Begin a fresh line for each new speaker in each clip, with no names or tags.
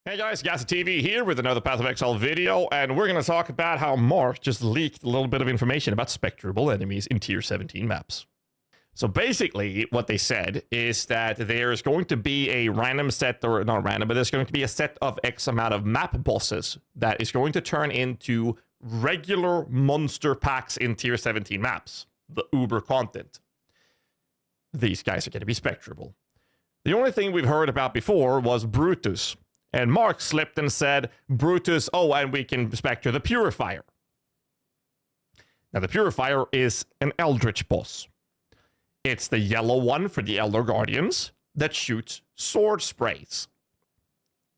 Hey guys, GHAZZY TV here with another Path of Exile video, and we're going to talk about how Mark just leaked a little bit of information about spectrable enemies in Tier 17 maps. So basically, what they said is that there's going to be a random set, or not random, but there's going to be a set of X amount of map bosses that is going to turn into regular monster packs in Tier 17 maps, the Uber content. These guys are going to be spectrable. The only thing we've heard about before was Brutus. And Mark slipped and said, Brutus, oh, and we can specter the Purifier. Now, the Purifier is an Eldritch boss. It's the yellow one for the Elder Guardians that shoots sword sprays.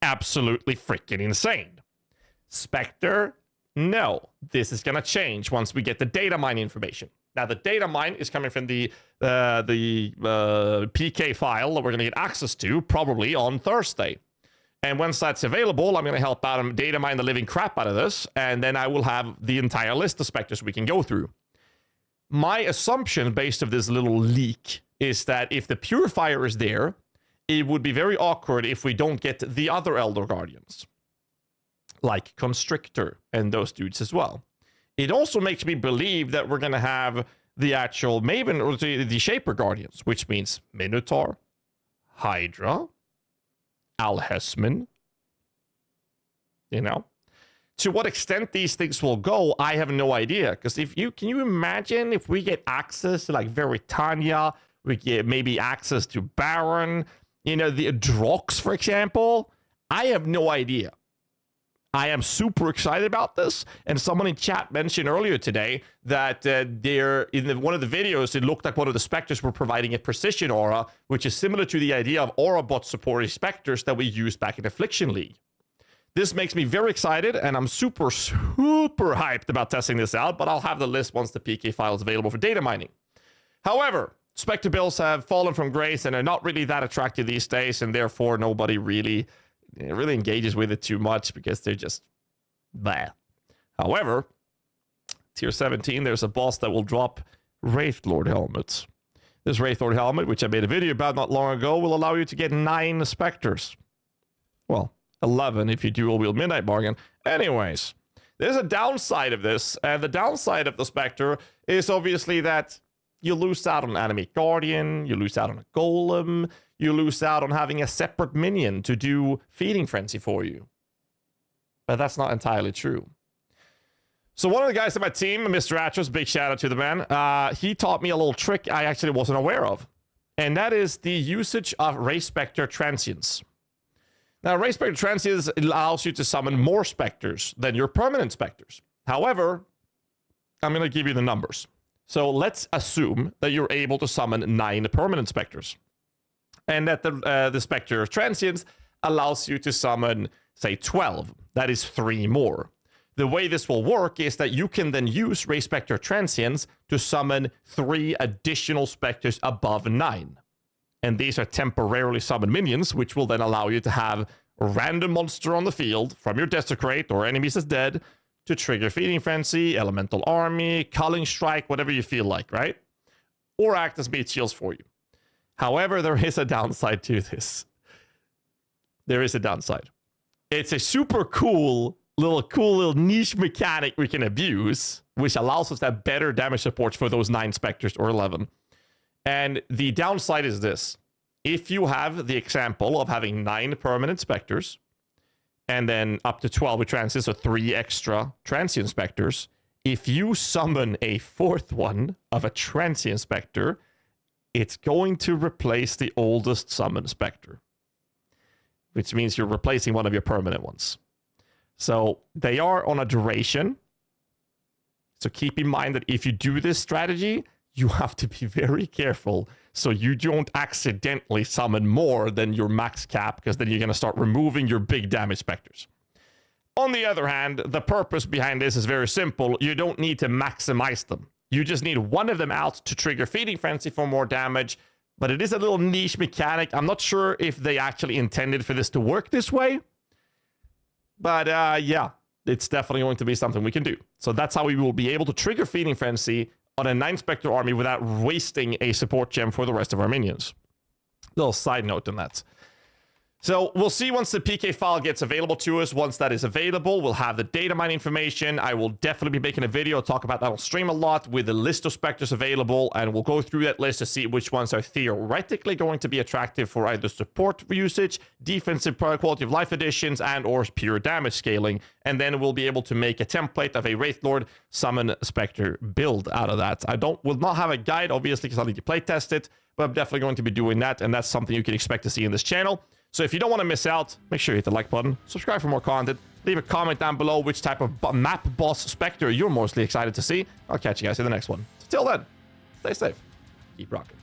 Absolutely freaking insane. Specter, no. This is going to change once we get the data mine information. Now, the data mine is coming from the PK file that we're going to get access to probably on Thursday. And once that's available, I'm going to help out and data mine the living crap out of this, and then I will have the entire list of specters we can go through. My assumption, based on this little leak, is that if the Purifier is there, it would be very awkward if we don't get the other Elder Guardians, like Constrictor and those dudes as well. It also makes me believe that we're going to have the actual Maven, or the Shaper Guardians, which means Minotaur, Hydra, Alhesman. You know, to what extent these things will go, I have no idea. Because can you imagine if we get access to like Veritania, we get maybe access to Baron, you know, the Drox, for example? I have no idea. I am super excited about this, and someone in chat mentioned earlier today that one of the videos, it looked like one of the specters were providing a precision aura, which is similar to the idea of aura bot supporting specters that we used back in Affliction League. This makes me very excited, and I'm super hyped about testing this out, but I'll have the list once the PK file is available for data mining. However, specter builds have fallen from grace and are not really that attractive these days, and therefore nobody really engages with it too much because they're just bad. However, Tier 17, there's a boss that will drop Wraithlord helmets. This Wraithlord helmet, which I made a video about not long ago, will allow you to get 9 specters. Well, 11 if you dual wield Midnight Bargain. Anyways, there's a downside of this, and the downside of the Spectre is obviously that you lose out on Enemy Guardian, you lose out on a Golem, you lose out on having a separate minion to do Feeding Frenzy for you. But that's not entirely true. So one of the guys on my team, Mr. Atros, big shout out to the man, he taught me a little trick I actually wasn't aware of. And that is the usage of Ray Specter Transients. Now, Ray Specter Transients allows you to summon more specters than your permanent specters. However, I'm going to give you the numbers. So let's assume that you're able to summon 9 permanent specters. And that the Spectre of Transients allows you to summon, say, 12. That is 3 more. The way this will work is that you can then use Ray Spectre Transients to summon 3 additional specters above 9. And these are temporarily summoned minions, which will then allow you to have a random monster on the field from your Desecrate or enemies as dead to trigger Feeding Frenzy, Elemental Army, Culling Strike, whatever you feel like, right? Or act as meat shields for you. However, there is a downside to this. There is a downside. It's a super cool little niche mechanic we can abuse, which allows us to have better damage supports for those 9 specters or 11. And the downside is this. If you have the example of having 9 permanent specters, and then up to 12 with transients, so 3 extra transient specters, if you summon a 4th one of a transient specter, it's going to replace the oldest summoned specter, which means you're replacing one of your permanent ones. So they are on a duration. So keep in mind that if you do this strategy, you have to be very careful so you don't accidentally summon more than your max cap, because then you're going to start removing your big damage specters. On the other hand, the purpose behind this is very simple. You don't need to maximize them. You just need one of them out to trigger Feeding Frenzy for more damage, but it is a little niche mechanic. I'm not sure if they actually intended for this to work this way, but yeah, it's definitely going to be something we can do. So that's how we will be able to trigger Feeding Frenzy on a 9 Spectre army without wasting a support gem for the rest of our minions. Little side note on that. So we'll see once the PK file gets available to us. Once that is available, we'll have the data mine information. I will definitely be making a video, talk about that on stream a lot with the list of specters available, and we'll go through that list to see which ones are theoretically going to be attractive for either support usage, defensive quality of life additions, and or pure damage scaling. And then we'll be able to make a template of a Wraithlord summon specter build out of that. Will not have a guide, obviously, because I'll need to playtest it, but I'm definitely going to be doing that, and that's something you can expect to see in this channel. So if you don't want to miss out, make sure you hit the like button, subscribe for more content, leave a comment down below which type of map boss specter you're mostly excited to see. I'll catch you guys in the next one. So till then, stay safe, keep rocking.